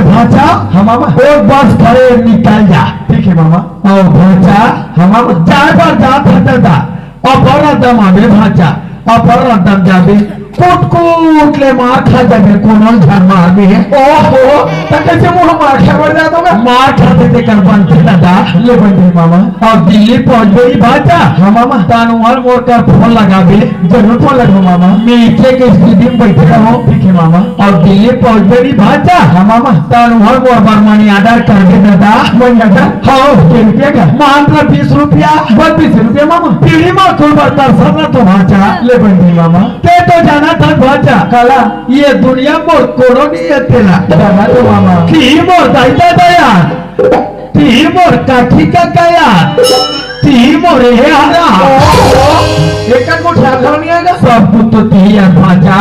भाचा हम एक बस खड़े निकल जा। ठीक है मामा। और भाचा हम जाए पर जाता और बड़ा दम आवे भाचा और बड़ा दम जावे कूट कूट ले मार खा जावे कोनो झर मार भी है। ओहो तक कैसे मुंह मार खबर जा दोगा? मार खाते थे कर बनते दादा ले बंदे मामा। और दिल्ली पहुंच गई भाचा हाँ मामा। तानुअल मोड़ कर फोन लगावे जरूर फोन लगो मामा। नीचे के स्टेडियम में बैठे रहो। ठीक है मामा। और दिल्ली पहुंच गई भाचा हाँ मामा। तानुअल मोड़ पर मनी आर्डर कर दे दादा। Money order? हाँ कितने रुपया का? मात्र 20 रुपया। 20 रुपया मामा। पीढ़ी में खुल बरतर सब तो भाचा ले बंदे मामा। ते तो जाना था भाचा काला ये दुनिया मोर कोरो नहीं है तेरा जाना तो मामा। की मोर दाइता दया ती मोर काठी का गया ती मोर है आना एक को ख्याल कर नहीं आएगा सब कुछ तो ती है भाचा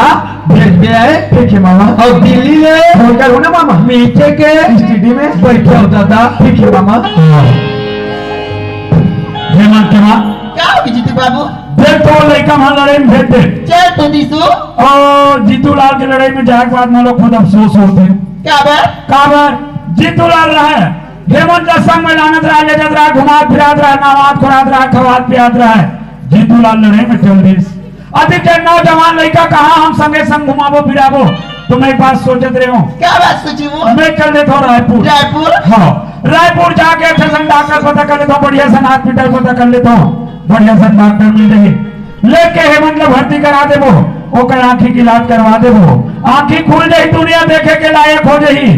भेज दे। ठीक है मामा। और दिल्ली ले होकर हो ना मामा। नीचे के स्टेडियम में बैठे होता था। ठीक है मामा। हेमंत के माँ क्या होगी जीतू बाबू? देख तो लड़का वहां लड़ाई में भेज दे। चल तो दीसू और जीतू लाल की लड़ाई में जाए के बाद में लोग खुद अफसोस होते हैं। क्या बात? काबर जीतू लाल रहा है हेमंत का संग में लानत रहा ले जात रहा घुमात फिरात रहा नामात खुरात रहा खवात पियात रहा है। जीतू लाल लड़ाई में चल दिस अधिक नौजवान लड़का कहा हम संगे संग घुमाबो फिराबो। तुम एक बात सोचत रहे हो? क्या बात सोची वो? मैं चल देता हूँ रायपुर। रायपुर? हाँ रायपुर जाके अच्छा सन डॉक्टर पता कर लेता हूँ बढ़िया सन हॉस्पिटल पता कर लेता हूँ बढ़िया सन डॉक्टर मिल रही लेके हेमंत को भर्ती करा दे वो ओकर आंखी की इलाज करवा दे वो आंखी खुल जाही दुनिया देखे के लायक हो जाही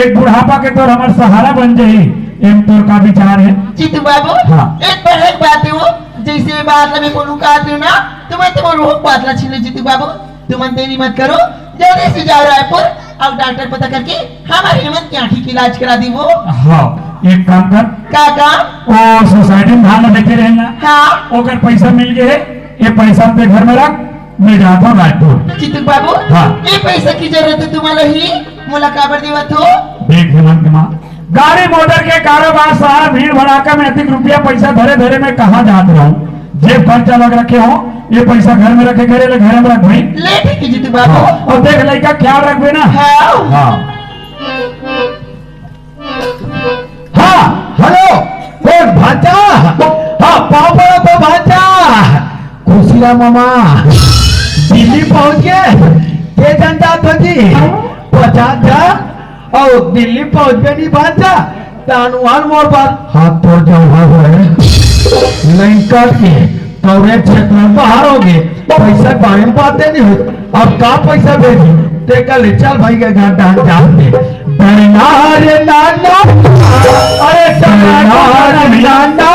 एक बुढ़ापा के तौर हमारे सहारा बन जाही। एम तौर का विचार है जीतू बाबू। हाँ। एक बात है वो जैसे बात में बोलूं का दो ना तुम्हें रोक बात छीने जीतू बाबू तुम देरी मत करो जल्दी से जाओ रायपुर और डॉक्टर पता करके हमारे हेमंत की आंखी की इलाज करा दी वो। हाँ एक काम कर क्या काम? ओ सोसाइटी में धान देखे रहना। हाँ ओकर पैसा मिल गए ये पैसा अपने घर में रख मैं जाता हूँ रायपुर। जीतू बाबू। हाँ। ये पैसा की जरूरत है तुम्हारा ही मुलाकात देवत हो। देख हेमंत की माँ गाड़ी मोटर के कारोबार सारा भीड़ भड़ाका में अधिक रुपया पैसा धरे धरे में कहाँ जात रहा हूँ जेब खर्चा लग रखे हो ये पैसा घर में रखे करे ले घर में रख भाई। ले ठीक है जीतू बाबू। और देख लड़का ख्याल रखबे ना। हाँ। हाँ हाँ हेलो कौन भाचा? हाँ पापा तो भाचा खुशिया मामा दिल्ली पहुंच गए ये जनता तो जी 50 और दिल्ली पहुंच गए नहीं भाचा तानुआल मोड़ पर हाथ तोड़ जाओ लाइन काट के कवरेज क्षेत्र में बाहर हो गए पैसा बारे में बातें नहीं हुई अब का पैसा भेजी ते कल चल भाई के घर डांस जाते डरना रे नाना अरे डरना रे नाना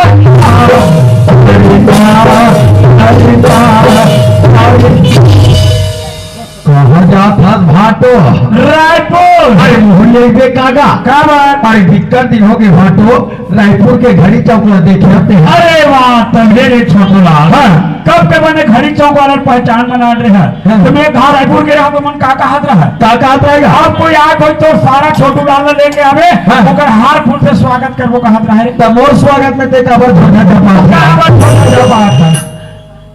कहाँ जाता भाटो? रायपुर। अरे मुहल्ले पे कागा का बात? अरे दिक्कत दिन हो गए भाटो रायपुर के घड़ी चौक में देखे होते हैं। अरे वाह तंगेरे छोटूला कब के बने घड़ी चौक वाला पहचान बना रहे हैं तुम्हें कहा रायपुर के रहा तो मन का कहत रहा का कहत रहेगा अब कोई आ कोई तो सारा छोटू लाल लेके आवे ओकर हार फूल से स्वागत करबो कहत रहे त मोर स्वागत में ते काबर झोटा झपा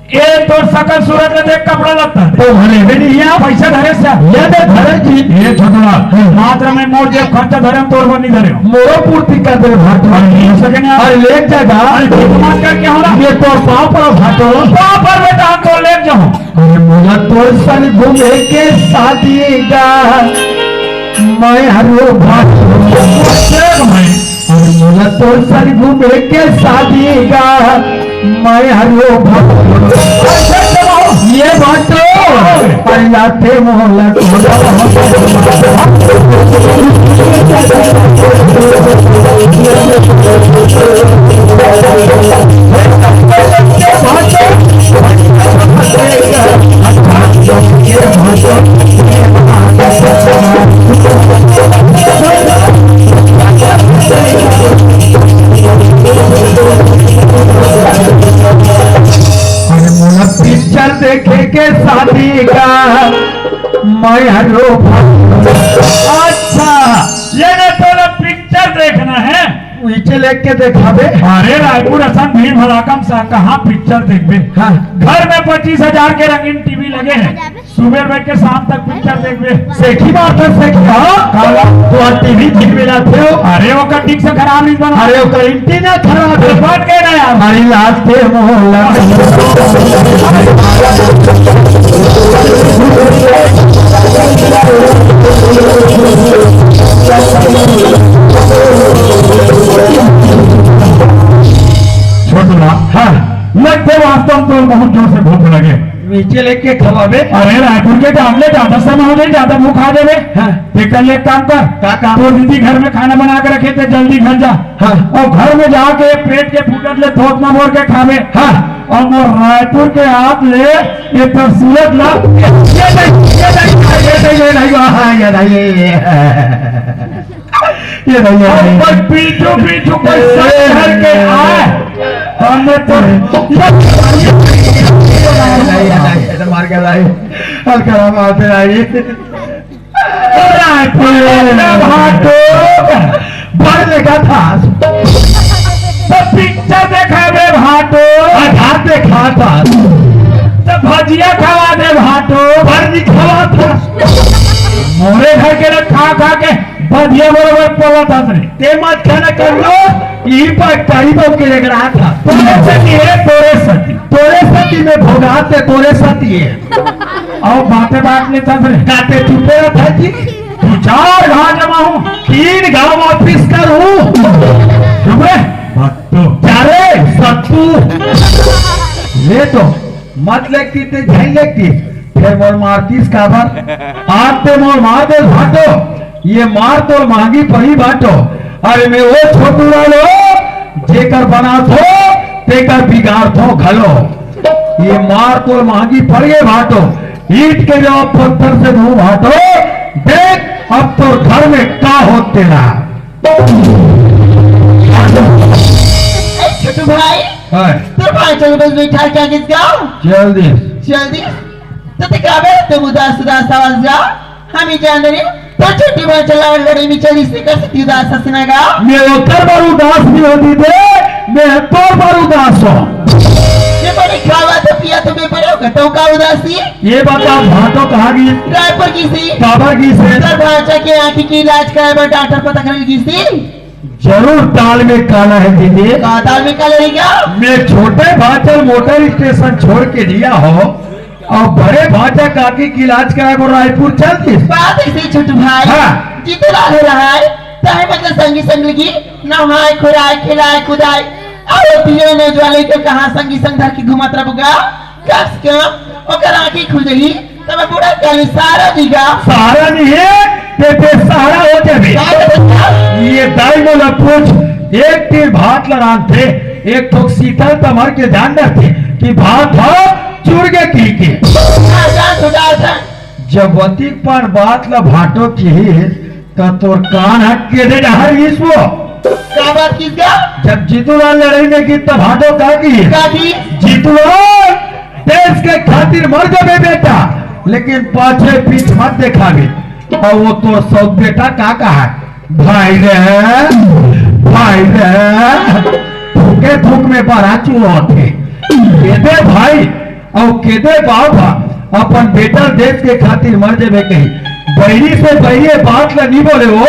ये तो सकल सूरत में देख कपड़ा लगता है तो भले भी नहीं यहाँ पैसा धरे से ये दे धरे जी ये छोटूला मात्र में मोर जेब खर्चा धरे तोड़ बनी धरे मोरो पूर्ति कर दे भाटो नहीं हो सके ना। अरे ले जाएगा अरे मत कर क्या हो रहा ये तो पाँव पर भाटो पाँव पर बेटा तो ले जाओ। अरे मुझे तो सन घूमे के शादी का मैं हरो भाटो अरे मुझे तो सन घूमे के शादी का मैं हरो ये बातो परिलाते मोहल्ला पिक्चर देखे के शादी का मैं हरो। अच्छा ये ना तो पिक्चर देखना है नीचे लेके के देखाबे। अरे रायपुर असम भीड़ भड़ाकम सा कहाँ पिक्चर देखबे। हाँ। घर में 25,000 के रंगीन टीवी लगे हैं, सुबह बैठ के शाम तक पिक्चर देखबे। सेखी बात है सेखी। काला तो टीवी ठीक मिलाते हो। अरे वो कटिंग से खराब नहीं बना। अरे वो एंटीना खराब है। बन गए ना यार। हमारी लाश पे मोहल्ला छोटू हाँ लगते वास्तव तो बहुत जोर से भूख लगे। नीचे लेके खवाबे। अरे रायपुर के आमले ज्यादा समय हो गए, ज्यादा भूख आ जावे। हाँ। तो कल एक काम कर, क्या काम? तो दीदी घर में खाना बना के रखे थे, जल्दी घर जा। हाँ। और घर में जाके पेट के फूटत ले थोक में मोड़ के खावे। हाँ। और वो रायपुर के हाथ ले ये तरसूलत ला ये नहीं और पीछू पीछू कोई सच घर के आए हमने तो मार के लाई हल्का मारते लाई भर लेगा था तो पिक्चर देखा दे भाटो, घाट पे खा था तो भजिया खवा दे भाटो, भरजी खवा था। मोरे घर के लोग खा खा के भजिया बरोबर पलट हंस ते मत खाना कर लो यही पर टाइम के लग रहा था। तोरे सती है, तोरे सती में भोगाते तोरे सती है। और बातें बात में हंस रहे। काटे चुपे था जी। तू 4 गाँव जमा हूँ, 3 गांव ऑफिस कर हूँ। चुपे भट्टो चारे सत्तू ले तो मत लगती ते जाई लगती फिर मोर मारतीस काबर आते मोर मार दे भाटो। ये मार तो महंगी पड़ी बाटो। अरे मैं वो छोटू वालो जेकर बना थो तेकर बिगाड़ थो खलो। ये मार तो महंगी पड़ गए भाटो। ईट के जवाब पत्थर से मुंह भाटो। देख अब तो घर में का होते ना। छोटू भाई तो भाई चलो बस बैठा क्या गीत गाओ जल्दी जल्दी। तो दिखावे तुम उदास उदास आवाज गाओ, हम ही जान रहे तो छोटी भाई चला लड़ी में चली से कैसे उदास हंसना गाओ। मैं उतर बार उदास नहीं होती थे, मैं तो बार उदास हूँ। ये बड़ी खावा तो पिया तो मैं पड़े होगा तो का उदासी। ये बता भाटो कहाँ गई? रायपुर की सी काबर की से सर भाषा के आंखी की इलाज कराए डॉक्टर पता कर की सी। जरूर ताल में काला है दीदी। दाल में काला रहेगा। मैं छोटे भाचर मोटर स्टेशन छोड़ के दिया हो और बड़े भाचा काकी की इलाज कराए वो रायपुर चलती। बात ऐसे छोटू भाई हाँ। जितना हो रहा है चाहे मतलब संगी संग लगी नहाए खुराए खिलाए कुदाए और पियो ने ज्वाले को कहाँ संगी संग धर के घुमत रहोगा कस कम ओकर आंखी खुल गई तब बूढ़ा काली सारा दिगा सारा नहीं है ते सारा हो जाए। ये दाई बोला पूछ एक तीर भात लड़ान थे एक तो शीतल तमर के जान थे कि भात हो चुर्गे की जब वती पर बात ला भाटो की तो तोर कान हट के दे हर इसको क्या बात की क्या जब जीतूलाल लड़ाई में की तब भाटो का की जीतूलाल देश के खातिर मर जाबे बेटा लेकिन पाछे पीछ मत देखावे। और वो तो सब बेटा का कहा भाई रे थूके थूक में बड़ा चूहो थे केदे भाई और केदे बाबा अपन बेटा देश के खातिर मर जाबे कहीं बहरी से बहरी बात ला नहीं बोले वो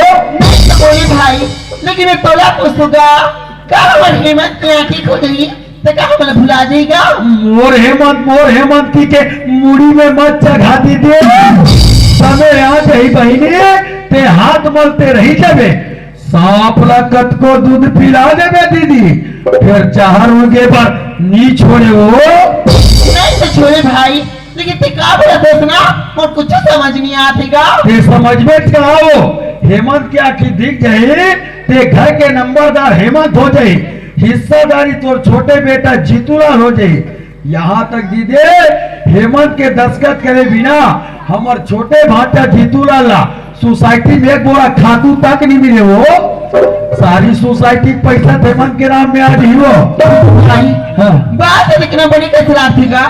बोली भाई लेकिन मैं तोला पूछूंगा कहाँ हेमंत की आंखें खुली तो कहाँ मैंने भुला जाएगा। मोर हेमंत की के मुड़ी में मत चढ़ा दीजिए समय आ जाई बहनी ते हाथ मलते रही जाबे सांप लकत को दूध पिला देवे दीदी फिर चाहर उनके पर नी छोड़े वो नहीं तो छोड़े भाई लेकिन ते का बोला दोस्तना और कुछ समझ नहीं आतेगा। ते समझ में चलाओ हेमंत की आंखी दिख जाए ते घर के नंबरदार हेमंत हो जाए हिस्सेदारी तो छोटे बेटा जीतूलाल हो जाए। यहाँ तक दीदे हेमंत के दस्तखत करे बिना हमार छोटे भाचा जीतूलाल सोसाइटी में एक बोरा खातू तक नहीं मिले वो सारी सोसाइटी पैसा हेमंत के नाम में आज ही वो भाई हाँ। बात है लेकिन बड़ी कसरा थीगा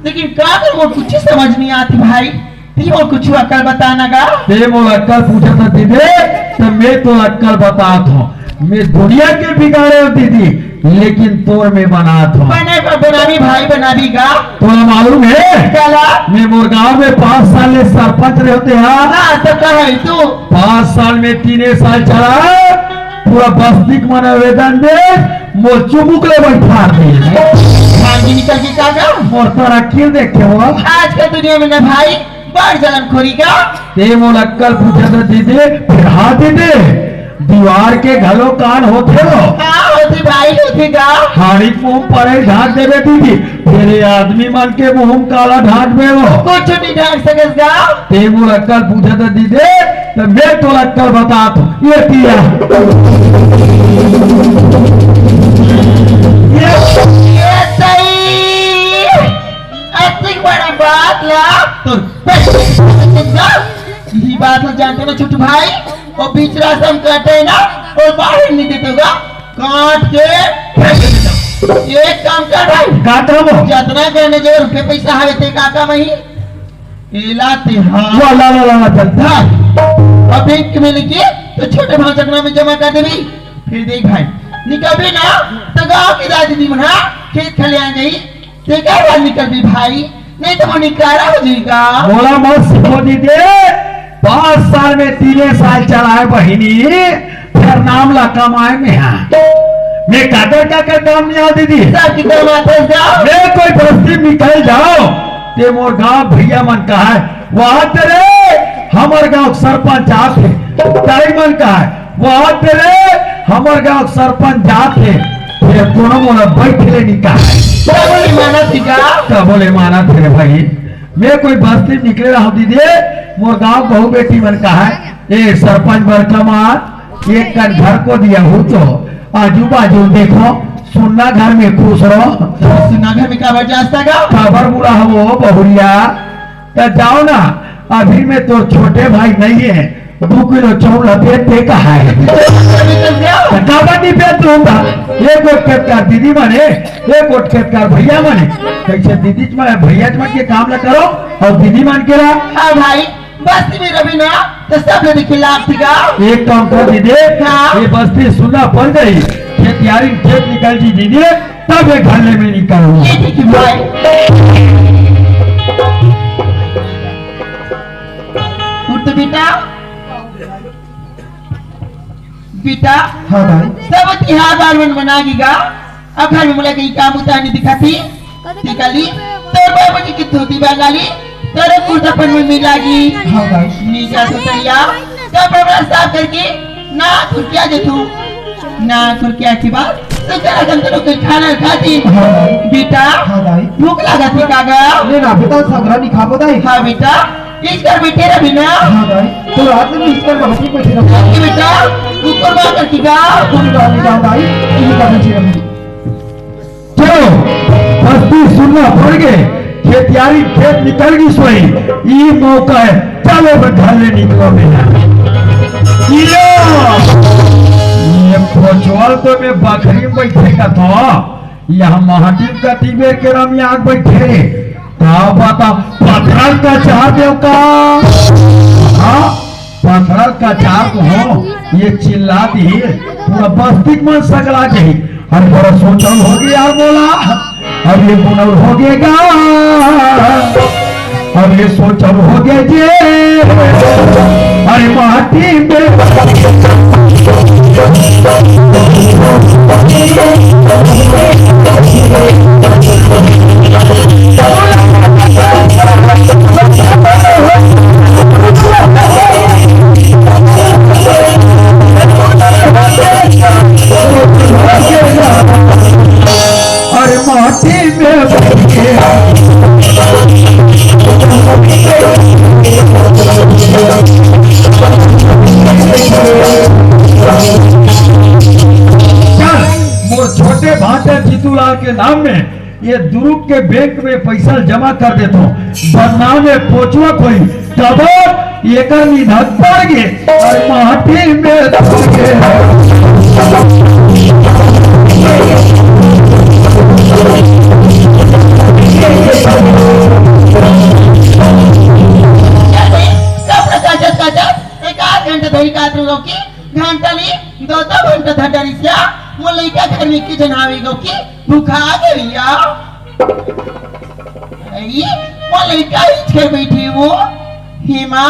लेकिन का कर वो कुछ समझ नहीं आती भाई ती और कुछ अकल बताना गा ते मोल अक्कल पूछा था दीदे तो मैं तो अक्कल बता हूँ मैं दुनिया के बिगाड़े हो दीदी, लेकिन तोर में बना था। बने पर बनावी भाई बनावी गा तो मालूम है चला मैं मोर गाँव में 5 साल में सरपंच रहे होते हैं। ना तो कहे तू 5 साल में 3 साल चला पूरा बस्तिक मन आवेदन दे मोर चुमुक ले बैठा दिए। भागी निकल के कागा मोर तरक्की देखे हो आज के दुनिया में ना भाई बड़ जलन खोरी का ते मोर अक्कल पूछे तो दीदी फिर हाथ दे दीवार के घलो कान होते हो हाँ होती भाई होती गा हाड़ी मुंह परे ढाक देवे दीदी तेरे आदमी मन के मुंह काला ढाक में हो कुछ नहीं ढाक सकस गा ते मोर अक्कल पूछे तो दीदी तो मैं तो अक्कल बता तू ये किया ये सही ऐसी बड़ा बात ला तो यही बात हम जानते ना छोटू भाई और बीच रास्ता हम काटे ना और बाहर नहीं देते होगा काट के फेंक देता एक काम कर भाई काट रहो जितना करने जो रुपये पैसा है ते काका मही एलाते हाँ वो ला ला ला चलता अब बैंक में लेके तो छोटे भाई चकना में जमा कर देवी फिर देख भाई निकल भी ना तो गाँव की दादी बना खेत खलियान गई देखा बार निकल भी भाई नहीं तो वो निकारा हो जाएगा बोला मत सिखो दीदी 5 साल में 3 साल चलाए बहिनी फिर नाम ला कमाए में है मैं काकर काम नहीं आ दीदी सब की तरह माते जाओ मैं कोई बस्ती निकल जाओ ते मोर गाँव भैया मन का है वहां तेरे हमार गाँव सरपंच आते ताई मन का है वहां तेरे हमार गाँव सरपंच जाते ये कोनो मोला बैठले निकाल बोली माना सिका क्या बोले माना थे भाई मैं कोई बस्ती निकले रहा हूँ दीदी मोर गाँव बहु बेटी मन का है ये सरपंच बरकमार एक कर घर को दिया हूँ तो आजू बाजू देखो सुनना घर में खुश रहो सुना घर में काबर जास्ता का खबर बुला हो बहुरिया तो जाओ ना अभी में तो छोटे भाई नहीं है 2 किलो चावल पे कहा है पे दूंगा एक खेतकार दीदी बने एक खेतकार भैया बने कैसे दीदी भैया के काम न करो और दीदी मान के रहा हाँ भाई बस्ती में रवि ना तो सब लोग खिलाफ थी का एक काम कर दीदी ये बस्ती सुनना पड़ गई खेत यारी खेत निकल जी दीदी तब ये घरने में निकलूंगा ये ठीक है भाई उठ बेटा बेटा हाँ भाई सब तिहार बार मन मनाएगा अब घर में मुला कहीं काम उतारने दिखाती निकाली तोर बाबू जी की धोती बंगाली तेरे कुर्ता पर में मिलागी हाँ भाई नीचा तो तैया सब बड़ा साफ करके ना खुर्किया दे तू ना खुर्किया के बाद तो तेरा गंदलो कोई खाना खाती बेटा हाँ भाई भूख लगा थी कागा ले ना बेटा सगरा नहीं खा बताई हाँ बेटा इस घर बैठे रह बिना हाँ भाई तो रात में इस पर बहुत ही बैठे रहा कि बेटा ऊपर बात करती गा पूरी रात में जाओ भाई इन्हीं का बैठे रहा चलो बस्ती सुनना पड़ गए खेतियारी खेत निकल गई सोई ये मौका है चलो घर ले निकलो बेटा ये खोचवाल तो मैं बकरी में बैठे का था यहाँ महाटीम का तिबेर के नाम यहाँ बैठे का बता पथरल का चार देव का हाँ पथरल का चार को हो ये चिल्ला दी पूरा बस्ती में सगला गई और बड़ा सोचल हो गया बोला अब ये बुनल हो गएगा अब ये सोचल हो गया जे अरे माटी में अरे माटी में वो छोटे भाटे जीतूलाल के नाम में ये दुरुप के बैंक में पैसा जमा कर देता हूँ बदनाम में पोचवा कोई तब ये कर निधन पड़ गए और माटी में पड़ गए घंटा ली 2 का घंटा था डरिया वो लड़का घर में की जनावे गो की भूखा गया वो लड़का इच कर बैठी वो हेमा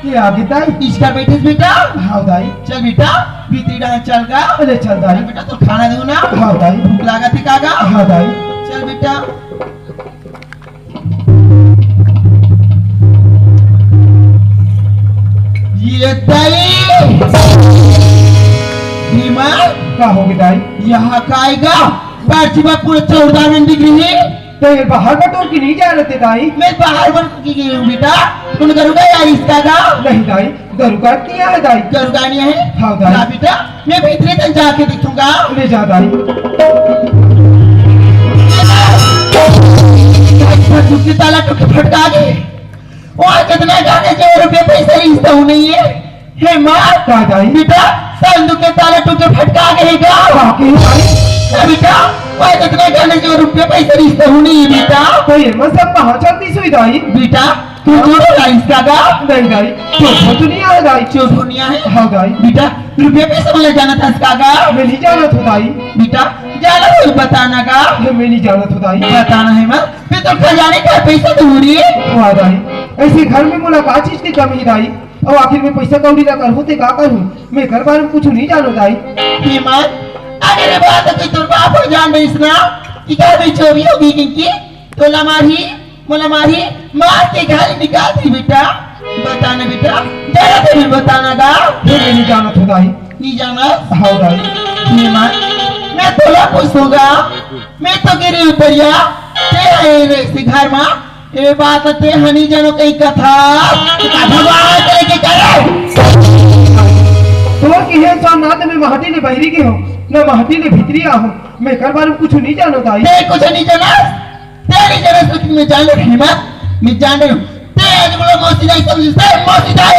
ये आगे दाई इच कर बैठे बेटा हाँ दाई चल बेटा भीतरी डांस चल गा अरे चल दाई बेटा तो खाना दो ना हाँ दाई भूख लगा थी कागा हाँ दाई चल बेटा ये दाई हेमा क्या होगी दाई यहाँ का आएगा बार पूरा 14 डिग्री है तो ये बाहर बटोर की नहीं जा रहे थे दाई मैं बाहर बन की गई हूँ बेटा तुम करूँगा यार इसका का नहीं दाई दरुका किया है दाई करूँगा नहीं है हाँ दाई ना बेटा मैं भीतरी तक जाके देखूंगा ले जा दाई झुकी ताला टूट फटका गए वहाँ कितना जाने जो रुपये पैसे रिश्ता नहीं है हे माँ क्या दाई बेटा संदूक के ताला टूट फटका गएगा बाकी दाई बेटा वहाँ कितना जाने जो रुपये पैसे रिश्ता नहीं है बेटा तो ये मतलब कहाँ चलती सुई दाई बेटा तू जोड़ो इसका का नहीं दाई तो नहीं आ दाई जो दुनिया है हाँ दाई बेटा रुपये पैसे वाले जाना था इसका का मैं नहीं जाना था दाई बेटा जाना तो बताना का ये मैं नहीं जाना था दाई बताना है मैं फिर तो खजाने का पैसा दूरी हाँ दाई ऐसे घर में मुलाकात चीज की कमी दाई और आखिर में पैसा कौड़ी ना कर होते का करूं मैं घर बार में कुछ नहीं जानो दाई कीमत अगर ये बात है तो बाप हो जान रही इसना कि क्या भी चोरी होगी किनकी तो लमारी मार के घर निकाल दी बेटा बताना बेटा जरा तो भी बताना गा मैं नहीं जाना था दाई नहीं जाना हाँ दाई कीमत मैं तो ला पूछूंगा मैं तो गिरी उतरिया तेरे से घर में ये बात ते हनी जनो कई कथा भगवान के करे तो कि है सो ना तो मैं महटी ने बहरी के हो ना महटी ने भीतरी आ हो मैं घर बार में कुछ नहीं जानो दाई ते कुछ नहीं जाना तेरी जरा सुख में जान ले हिम्मत मैं जान रही हूँ ते आज बोलो मौसी दाई समझते मौसी दाई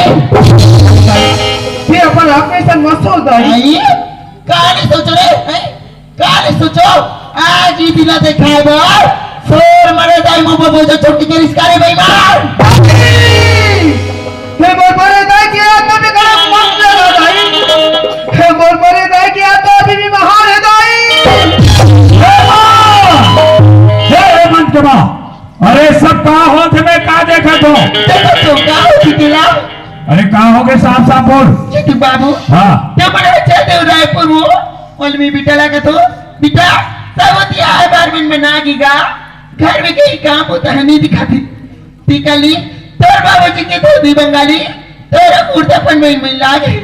ये अपन आप में सन मस्त हो दाई आई कहानी सोच रहे कहानी सोचो आज ही दिला देखाए बार सोर मरे दाई मुंह बोझो छोटी के रिश्कारे बेईमान हे बोल बड़े दाई के आता में गला मत लगा दाई हे बोल बड़े दाई के आता अभी भी महान है दाई हे मंच माँ अरे सब कहाँ हो तुम्हें कहाँ देखा तो देखो तो क्या हो चितिला अरे कहाँ हो गए साफ साफ बोल चिति बाबू हाँ ते बड़े चलते उदयपुर वो बोल मी बिटा लगा तो बिटा सावती आए बारबिन में ना गिगा घर में कहीं काम होता है नहीं दिखाती टिकली तोर बाबूजी के धोती बंगाली तोरा कुर्ता पन में लागे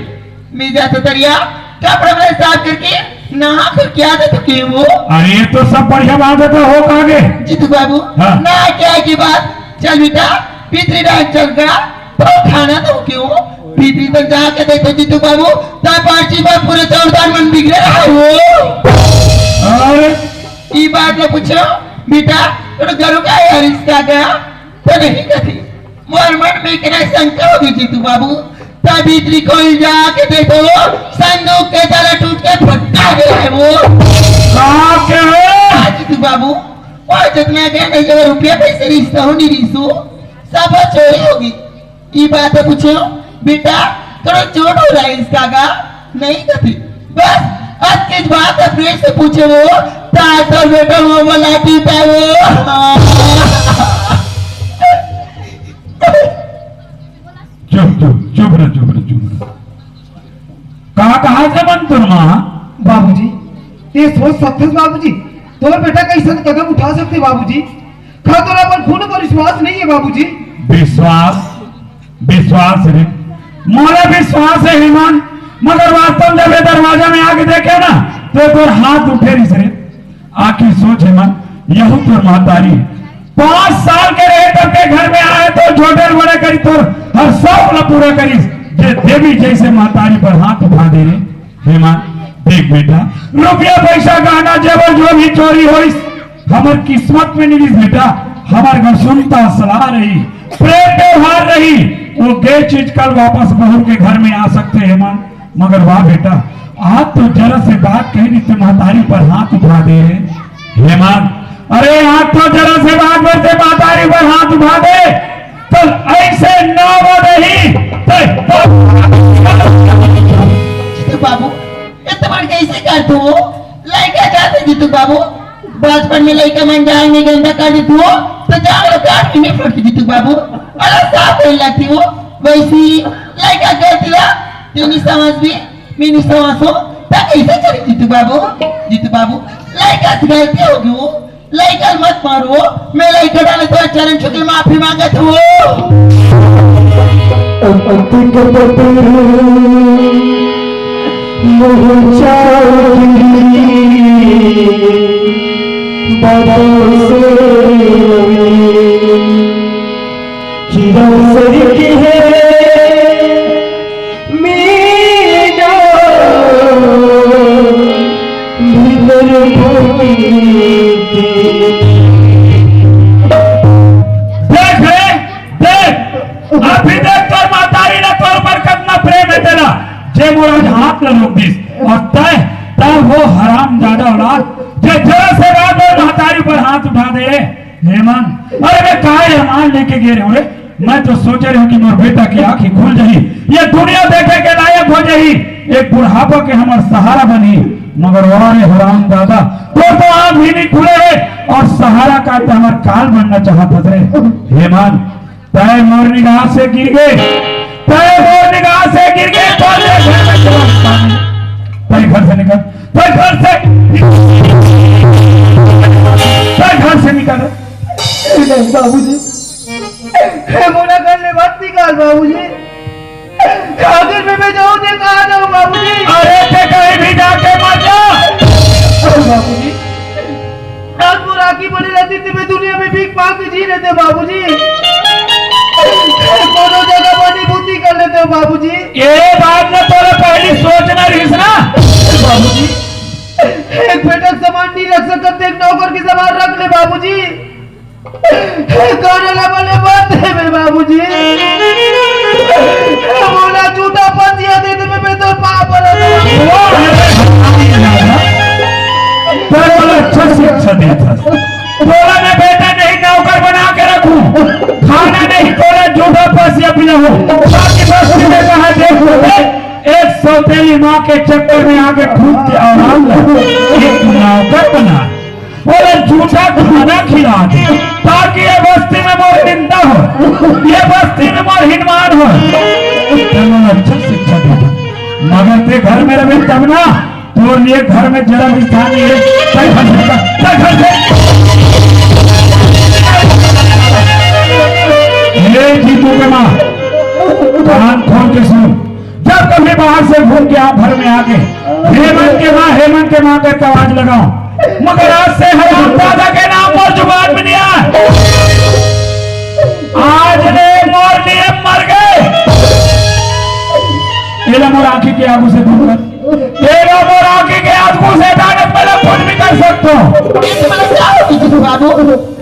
मैं जाता तरिया कपड़ा में साफ करके नहा कर क्या दे तो क्यों वो अरे ये तो सब बढ़िया बात है तो हो कहाँ गए जीतू बाबू हाँ। ना क्या की बात चल बेटा भीतरी डांस चल गया तो खाना तो क्यों भीतरी तक जाके देखो जीतू बाबू ता पार्टी बात पूरे 14 मन बिगड़े रहा वो अरे ये बात ना पूछो बेटा तो घरों का यार इसका गया तो नहीं कथी मोर मन में कितना शंका होगी जीतू बाबू ता भीतरी कोई जाके देखो संदूक के ताला टूट के फटा गया है वो कहाँ के हो जीतू बाबू और जितना गहने जो रुपया पैसे रिश्ता हो नहीं रिश्तू सब चोरी होगी ये बात है पूछो बेटा थोड़ा चोट हो रहा है इसका का नहीं कथी बस आज की बात है फिर से पूछे वो तातर बेटा वो वाला पीता वो चुप रह कहाँ से बन तुम माँ बाबूजी ये सोच सकते बाबूजी तोर बेटा कैसे कदम उठा सकते बाबूजी खा तोरा पर खून पर विश्वास नहीं है बाबूजी विश्वास रे मोरा विश्वास है ईमान मगर वास्तव जब ये दरवाजा में आके देखे ना तो तोर हाथ उठे नहीं रे आखिर सोच ईमान यही तोर महतारी 5 साल के रहे तब के घर में आए तो छोटे बड़े करी तोर हर शौक न पूरा करी जे देवी जैसे महतारी पर हाथ उठा दे रे हेमान देख बेटा रुपया पैसा गहना जेवर जो भी चोरी हो हमार किस्मत में नहीं बेटा हमार घर सुनता सलाह रही प्रेम व्यवहार रही वो गे चीज कल वापस बहू के घर में आ सकते हैं हेमान मगर वाह बेटा आज तो जरा से बात कही नहीं तो महतारी पर हाथ उठा दे हेमान अरे आज तो जरा से बात करते महतारी पर हाथ उठा दे तो ऐसे ना वो नहीं जीतू बाबू इतना कैसे कर तू लड़का जाते जीतू बाबू बचपन में लड़का मन जाए नहीं गंदा कर दी तू तो जाओ काट नहीं फोड़ के जीतू बाबू अलग साफ कर लगती वो वैसी लड़का कर दिया तू नहीं समझ भी मैं नहीं समझो तो कैसे चली जीतू बाबू लड़का से गलती होगी वो लड़का मत मारो मैं लड़का डाले तो चरण छू के माफी मांगत हूँ अभी देख तोर मातारी ने तोर पर कितना प्रेम है तेरा जे मोरा हाथ न रोक दिस और तय वो हराम ज्यादा औलाद जे जरा से रात और मातारी पर हाथ उठा दे हेमंत अरे मैं काहे हेमान लेके गए रे मैं तो सोच रही हूँ कि मोर बेटा की आंखें खुल जाही ये दुनिया देखे के लायक हो जाही एक बुढ़ापा के हमार सहारा बनी मगर वारे हराम दादा तो आंख भी नहीं खुले है और सहारा का तो हमार काल बनना चाहता रे हेमंत तय मोर निगाह से गिर गए तय घर से निकल घर से निकल बाबूजी मोना करने मत निकाल बाबूजी आखिर में मैं जाऊं दे कहा जाऊं बाबूजी अरे ते कहीं भी जाके मत जा बाबूजी नागपुर आकी बड़ी रहती थी मैं दुनिया में भीख मांग के जी रहे थे बाबूजी दोनों जगह बड़ी बुद्धि कर लेते हो बाबूजी ये बात में तोरे पहली सोचना रहीस ना बाबूजी एक बेटा सामान नहीं रख सकते एक नौकर की सामान रख ले बाबूजी खाने वाले बात है मेरे बाबूजी बोला झूठा पंजिया दे दे मैं तो पाप अच्छा शिक्षा देता बोला मैं बेटा नहीं नौकर बना के रखूं खाना नहीं बोला झूठा पसिया पिला हो बाकी बस्ती में कहा देख एक सौतेली माँ के चक्कर में आके खूब के और एक नौकर बना बोले झूठा खाना खिला दे ताकि ये बस्ती में मोर निंदा हो ये बस्ती में मोर हिनमान हो अच्छा शिक्षा देता मगर ते घर में रहे तब ना तो लिए घर में जरा भी स्थान नहीं है घर से ये जीतू के माँ कान खोल के सुन जब कभी बाहर से घूम के आप घर में आके हेमंत के माँ करके आवाज लगाओ मगर आज से हराम दादा के नाम और जुबान में नहीं आए आज ने मोर लिए मर गए ये मोर आंखी के आगू से दूर कर तेरा मोर आंखी के आगू से डाले पहले कुछ भी कर सकते हो बाबू